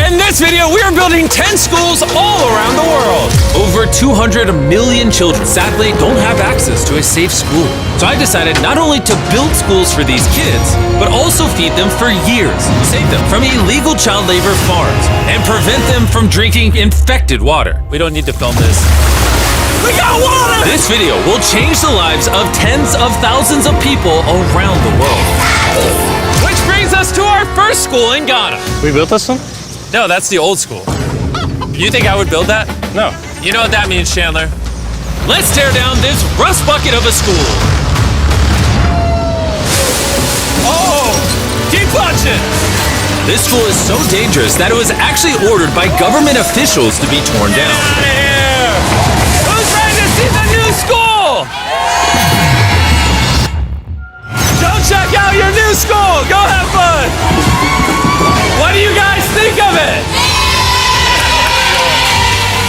In this video, we are building 10 schools all around the world. Over 200 million children sadly don't have access to a safe school. So I decided not only to build schools for these kids, but also feed them for years, save them from illegal child labor farms, and prevent them from drinking infected water. We don't need to film this. We got water! This video will change the lives of tens of thousands of people around the world. Which brings us to our first school in Ghana. We built this one? No, that's the old school. You think I would build that? No. You know what that means, Chandler? Let's tear down this rust bucket of a school. Oh, keep punching! This school is so dangerous that it was actually ordered by government officials to be torn down. Get out of here! Who's ready to see the new school? Go check out your new school! Go have fun! What do you guys think of it?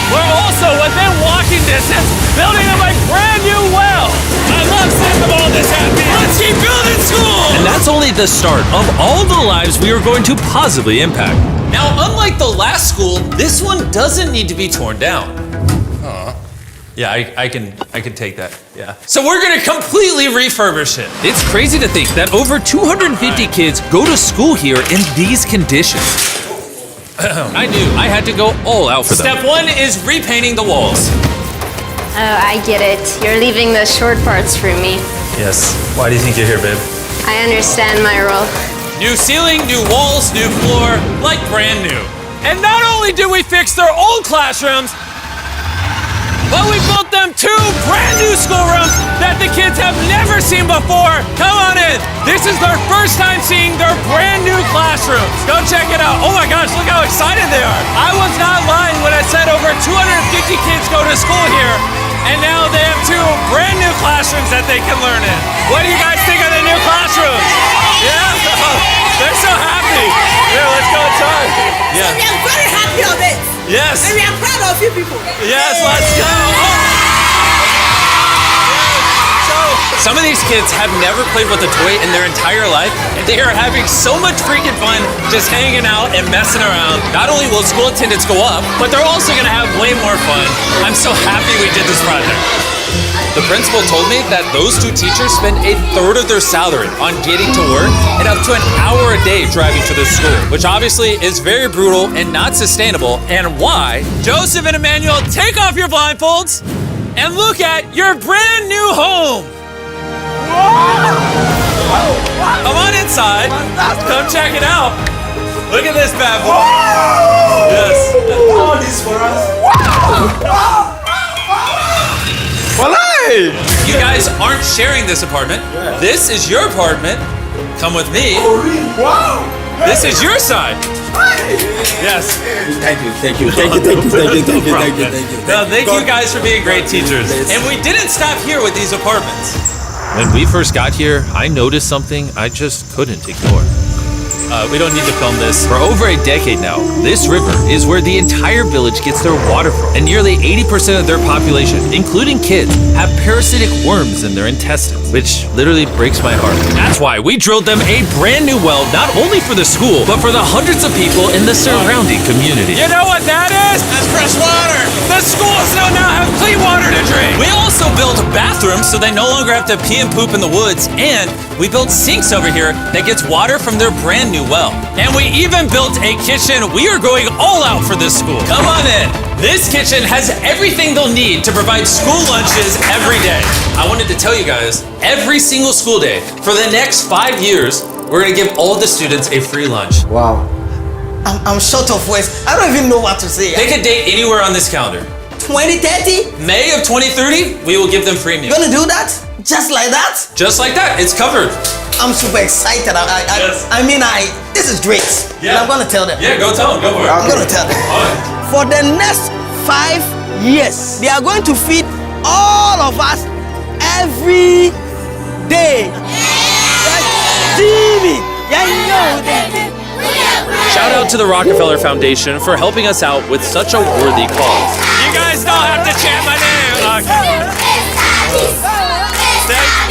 We're also within walking distance building up a brand new well. I love seeing them all this happy. Let's keep building school! And that's only the start of all the lives we are going to positively impact. Now, unlike the last school, this one doesn't need to be torn down. Yeah, I can take that, yeah. So we're gonna completely refurbish it. It's crazy to think that over 250 kids go to school here in these conditions. I knew I had to go all out for them. Step one is repainting the walls. Oh, I get it. You're leaving the short parts for me. Yes, why do you think you're here, babe? I understand my role. New ceiling, new walls, new floor, like brand new. And not only did we fix their old classrooms, but we built them 2 brand new schoolrooms that the kids have never seen before. Come on in. This is their first time seeing their brand new classrooms. Go check it out. Oh my gosh, look how excited they are. I was not lying when I said over 250 kids go to school here, and now they have 2 brand new classrooms that they can learn in. What do you guys think of the new classrooms? Yeah? They're so happy. Here, let's go inside. Yeah. We are very happy of it. Yes. And we are proud of you people. Yes, let's go. So, some of these kids have never played with a toy in their entire life, and they are having so much freaking fun just hanging out and messing around. Not only will school attendance go up, but they're also gonna have way more fun. I'm so happy we did this project. The principal told me that those 2 teachers spend 1/3 of their salary on getting to work and up to an hour a day driving to the school, which obviously is very brutal and not sustainable, and why. Joseph and Emmanuel, take off your blindfolds and look at your brand new home. Come on inside. Come check it out. Look at this bad boy. Yes. All this for us. You guys aren't sharing this apartment. This is your apartment. Come with me. Wow. This is your side. Yes. Thank you. No, thank you guys for being great teachers. And we didn't stop here with these apartments. When we first got here, I noticed something I just couldn't ignore. We don't need to film this. For over a decade now, this river is where the entire village gets their water from. And nearly 80% of their population, including kids, have parasitic worms in their intestines, which literally breaks my heart. That's why we drilled them a brand new well, not only for the school, but for the hundreds of people in the surrounding community. You know what that is? That's fresh water. The schools now have clean water to drink. We also built bathrooms so they no longer have to pee and poop in the woods, and we built sinks over here that gets water from their brand new well. And we even built a kitchen. We are going all out for this school. Come on in. This kitchen has everything they'll need to provide school lunches every day. I wanted to tell you guys, every single school day for the next 5 years, we're gonna give all the students a free lunch. Wow. I'm short of words. I don't even know what to say. Pick a date anywhere on this calendar. 2030? May of 2030, we will give them free meals. You gonna do that? Just like that? Just like that, it's covered. I'm super excited. Yes. This is great. Yeah. And I'm gonna tell them. Yeah, go tell them, go for it. I'm gonna tell them. All right. For the next 5 years, they are going to feed all of us every day. Jimmy, yeah, you know that. Shout out to the Rockefeller Foundation for helping us out with such a worthy cause. You guys don't have to chant my name.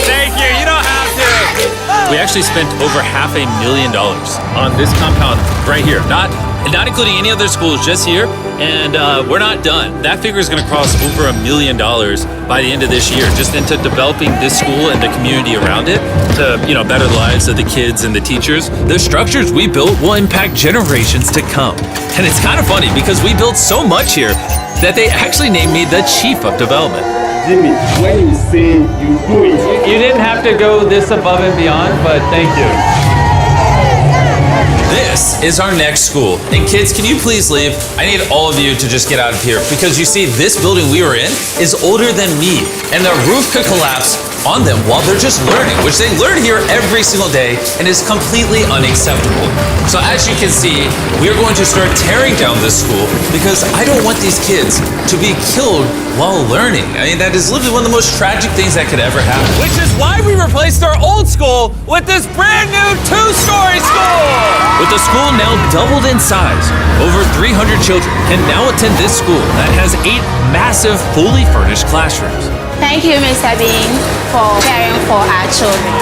Thank you. You don't have to. We actually spent over $500,000 on this compound right here. Not and not including any other schools, just here. And we're not done. That figure is going to cross over $1 million by the end of this year, just into developing this school and the community around it to, better the lives of the kids and the teachers. The structures we built will impact generations to come. And it's kind of funny because we built so much here that they actually named me the Chief of Development. Jimmy, when you say you do it. You didn't have to go this above and beyond, but thank you. This is our next school. And kids, can you please leave? I need all of you to just get out of here because you see, this building we were in is older than me, and the roof could collapse on them while they're just learning, which they learn here every single day and is completely unacceptable. So as you can see, we are going to start tearing down this school because I don't want these kids to be killed while learning. I mean, that is literally one of the most tragic things that could ever happen. Which is why we replaced our old school with this brand new 2-story school. With the school now doubled in size, over 300 children can now attend this school that has 8 massive, fully furnished classrooms. Thank you, Mr. Bean, for caring for our children.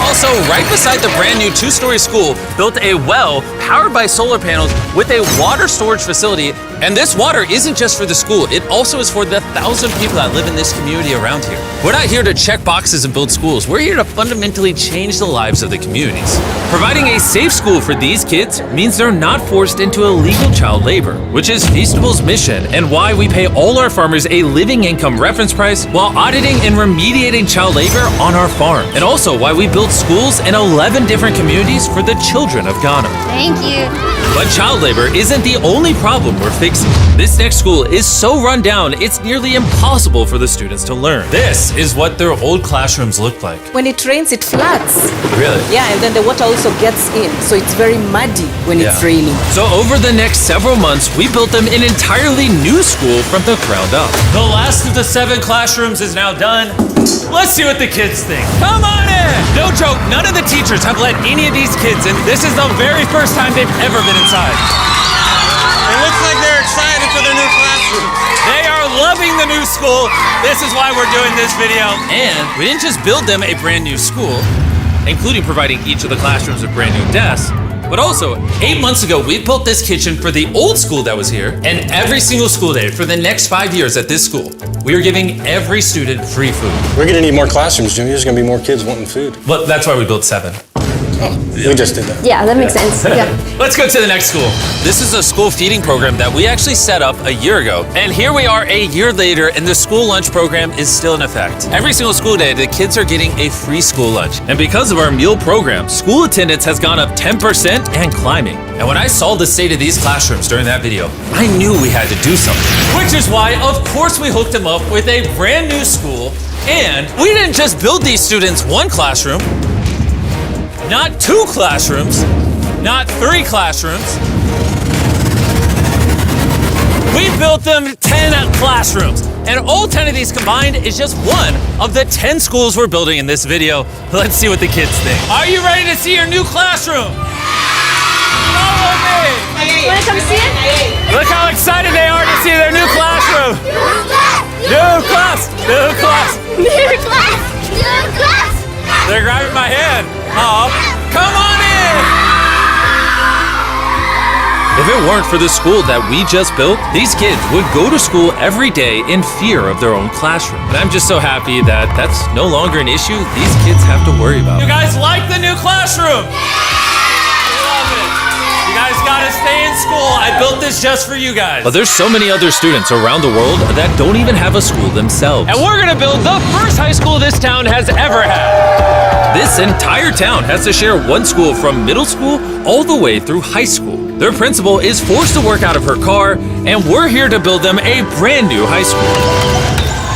Also, right beside the brand new 2-story school, built a well powered by solar panels with a water storage facility. And this water isn't just for the school, it also is for the 1,000 people that live in this community around here. We're not here to check boxes and build schools. We're here to fundamentally change the lives of the communities. Providing a safe school for these kids means they're not forced into illegal child labor, which is Feastable's mission and why we pay all our farmers a living income reference price while auditing and remediating child labor on our farm. And also why we build schools in 11 different communities for the children of Ghana. Thank you. But child labor isn't the only problem we're fixing. This next school is so run down, it's nearly impossible for the students to learn. This is what their old classrooms look like. When it rains, it floods. Really? Yeah, and then the water also gets in, so it's very muddy when it's raining. So over the next several months, we built them an entirely new school from the ground up. The last of the 7 classrooms is now done. Let's see what the kids think. Come on in! No joke, none of the teachers have let any of these kids in. This is the very first time they've ever been inside. It looks like they're excited for their new classroom. They are loving the new school. This is why we're doing this video. And we didn't just build them a brand new school, including providing each of the classrooms with brand new desks, but also 8 months ago, we built this kitchen for the old school that was here. And every single school day for the next 5 years at this school, we are giving every student free food. We're gonna need more classrooms, Jimmy. There's gonna be more kids wanting food. Well, that's why we built 7. We just did that. Yeah, that makes sense. Yeah. Let's go to the next school. This is a school feeding program that we actually set up a year ago. And here we are a year later, and the school lunch program is still in effect. Every single school day, the kids are getting a free school lunch. And because of our meal program, school attendance has gone up 10% and climbing. And when I saw the state of these classrooms during that video, I knew we had to do something. Which is why, of course, we hooked them up with a brand new school. And we didn't just build these students 1 classroom, not 2 classrooms, not 3 classrooms. We built them 10 classrooms. And all 10 of these combined is just one of the 10 schools we're building in this video. Let's see what the kids think. Are you ready to see your new classroom? Follow me. Wanna come see it? Look how excited they are to see their new classroom. New class, new class. New class! New class! They're grabbing my hand. Oh, come on in! If it weren't for the school that we just built, these kids would go to school every day in fear of their own classroom. And I'm just so happy that that's no longer an issue these kids have to worry about. You guys like the new classroom? Love it. You guys gotta stay in school. I built this just for you guys. But there's so many other students around the world that don't even have a school themselves. And we're gonna build the first high school this town has ever had. This entire town has to share one school from middle school all the way through high school. Their principal is forced to work out of her car, and we're here to build them a brand new high school.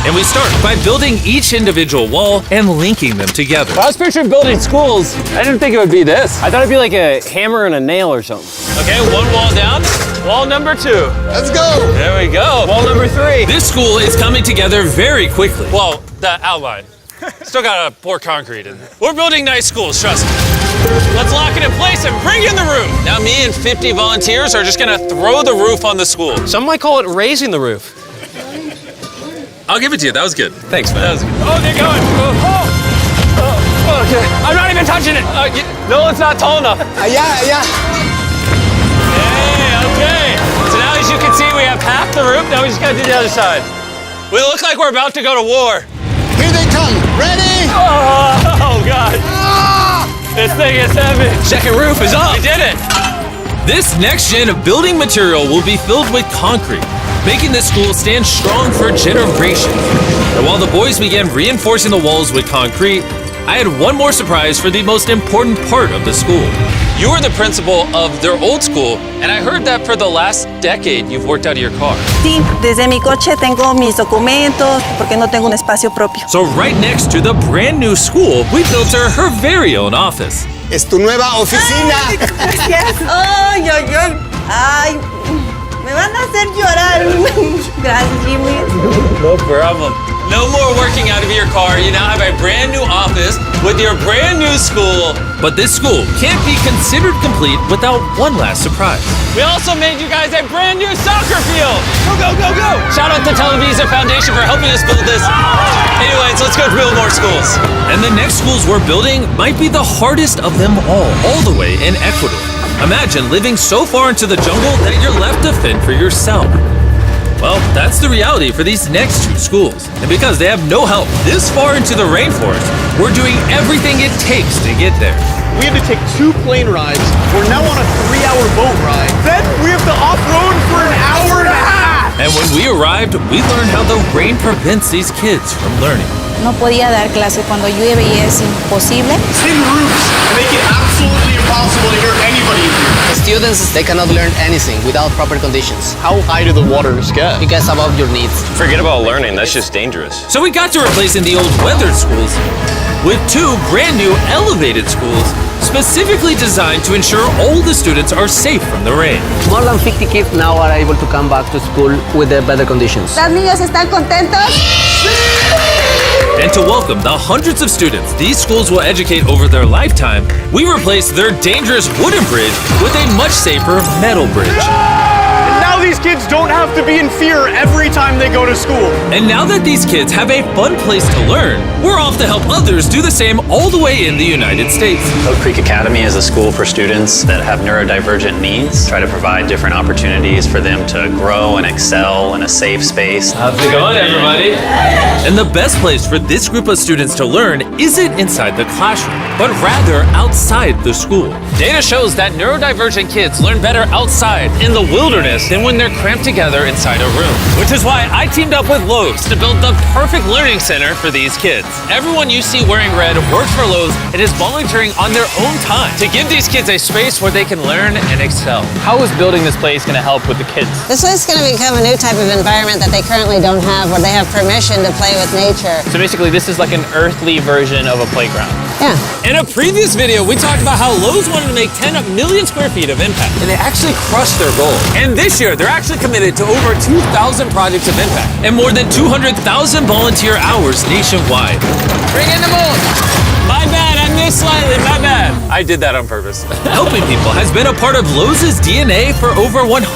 And we start by building each individual wall and linking them together. When I was picturing building schools, I didn't think it would be this. I thought it'd be like a hammer and a nail or something. Okay, 1 wall down. Wall number 2. Let's go. There we go. Wall number 3. This school is coming together very quickly. Well, the outline. Still gotta pour concrete in. We're building nice schools, trust me. Let's lock it in place and bring in the roof. Now me and 50 volunteers are just gonna throw the roof on the school. Some might call it raising the roof. I'll give it to you, that was good. Thanks, man. That was good. Oh, they're going. Okay. I'm not even touching it. No, it's not tall enough. Yeah. Now we just gotta do the other side. We look like we're about to go to war. Here they come. Ready? Oh God. This thing is heavy. Second roof is up. We did it. This next-gen building material will be filled with concrete, making the school stand strong for generations. And while the boys began reinforcing the walls with concrete, I had one more surprise for the most important part of the school. You were the principal of their old school, and I heard that for the last decade you've worked out of your car. Sí, desde mi coche tengo mis documentos porque no tengo un espacio propio. So right next to the brand new school, we built her very own office. Es tu nueva oficina. Gracias. Ay, ay, ay. Ay, me van a hacer llorar. Gracias, Jimmy. No problem. No more working out of your car. You now have a brand new office with your brand new school. But this school can't be considered complete without one last surprise. We also made you guys a brand new soccer field. Go, go, go, go. Shout out to Televisa Foundation for helping us build this. Anyways, let's go build more schools. And the next schools we're building might be the hardest of them all the way in Ecuador. Imagine living so far into the jungle that you're left to fend for yourself. Well, that's the reality for these next two schools. And because they have no help this far into the rainforest, we're doing everything it takes to get there. We had to take 2 plane rides. We're now on a 3-hour boat ride. Then we have to off-road for an hour and a half. And when we arrived, we learned how the rain prevents these kids from learning. No podía dar clase cuando llueve y es imposible. Tin roofs make it absolutely impossible to hear anybody in here. Students, they cannot learn anything without proper conditions. How high do the waters get? It gets above your needs. Forget about learning, that's just dangerous. So we got to replacing the old weathered schools with 2 brand new elevated schools specifically designed to ensure all the students are safe from the rain. More than 50 kids now are able to come back to school with better conditions. ¿Los niños están contentos? And to welcome the hundreds of students these schools will educate over their lifetime, we replaced their dangerous wooden bridge with a much safer metal bridge. And now these kids don't have to be in fear every time they go to school. And now that these kids have a fun place to learn, we're off to help others do the same all the way in the United States. Oak Creek Academy is a school for students that have neurodivergent needs. Try to provide different opportunities for them to grow and excel in a safe space. How's it going, everybody? And the best place for this group of students to learn isn't inside the classroom, but rather outside the school. Data shows that neurodivergent kids learn better outside in the wilderness than when they're cramped together inside a room. Which is why I teamed up with Lowe's to build the perfect learning center for these kids. Everyone you see wearing red works for Lowe's and is volunteering on their own time to give these kids a space where they can learn and excel. How is building this place going to help with the kids? This is going to become a new type of environment that they currently don't have, where they have permission to play with nature. So basically this is like an earthly version of a playground. Yeah. In a previous video, we talked about how Lowe's wanted to make 10 million square feet of impact, and they actually crushed their goal. And this year, they're actually committed to over 2,000 projects of impact and more than 200,000 volunteer hours nationwide. Bring in the moon! My bad, I missed slightly, my bad. I did that on purpose. Helping people has been a part of Lowe's DNA for over 100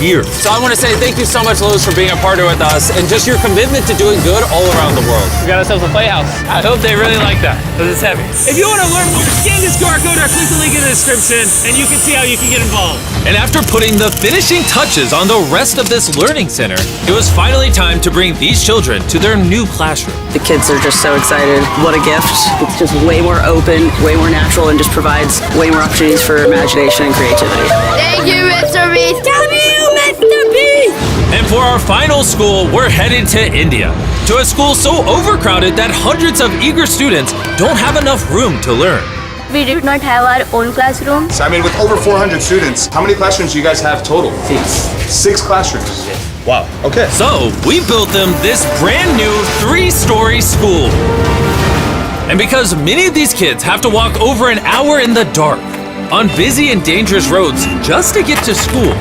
years. So I want to say thank you so much, Lowe's, for being a partner with us and just your commitment to doing good all around the world. We got ourselves a playhouse. I hope they really like that, because it's heavy. If you want to learn more, scan this QR code or click the link in the description, and you can see how you can get involved. And after putting the finishing touches on the rest of this learning center, it was finally time to bring these children to their new classroom. The kids are just so excited. What a gift. It's just way more open, way more natural, and just provides way more opportunities for imagination and creativity. Thank you, Mr. Beast. Thank you, Mr. Beast. And for our final school, we're headed to India, to a school so overcrowded that hundreds of eager students don't have enough room to learn. We did not have our own classroom. So I mean, with over 400 students, how many classrooms do you guys have total? 6 classrooms. Wow, okay. So we built them this brand new 3-story school. And because many of these kids have to walk over an hour in the dark, on busy and dangerous roads just to get to school.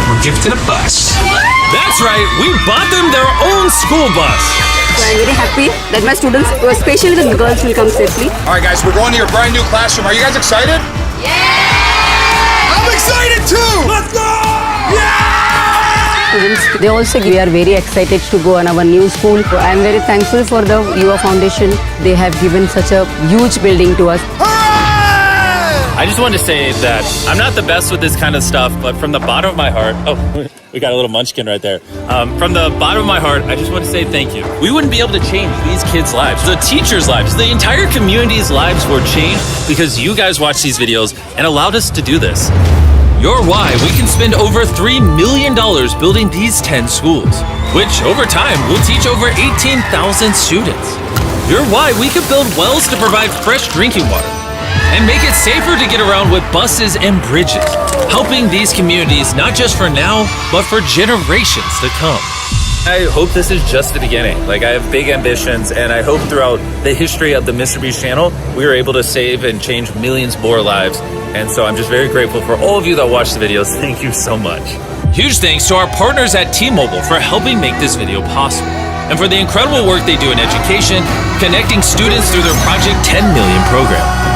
We're gifted a bus. That's right, we bought them their own school bus. So I'm very happy that my students, especially the girls, will come safely. All right, guys, we're going to your brand new classroom. Are you guys excited? Yeah! I'm excited too! Let's go! Students, they also we are very excited to go on our new school. So I'm very thankful for the UA Foundation. They have given such a huge building to us. Hooray! I just wanted to say that I'm not the best with this kind of stuff, but from the bottom of my heart, oh, we got a little munchkin right there. From the bottom of my heart, I just want to say thank you. We wouldn't be able to change these kids' lives, the teachers' lives, the entire community's lives were changed because you guys watched these videos and allowed us to do this. You're why we can spend over $3 million building these 10 schools, which over time will teach over 18,000 students. You're why we could build wells to provide fresh drinking water and make it safer to get around with buses and bridges, helping these communities not just for now, but for generations to come. I hope this is just the beginning. Like, I have big ambitions, and I hope throughout the history of the Mr. Beast channel, we were able to save and change millions more lives. And so I'm just very grateful for all of you that watch the videos. Thank you so much. Huge thanks to our partners at T-Mobile for helping make this video possible, and for the incredible work they do in education, connecting students through their Project 10 Million program.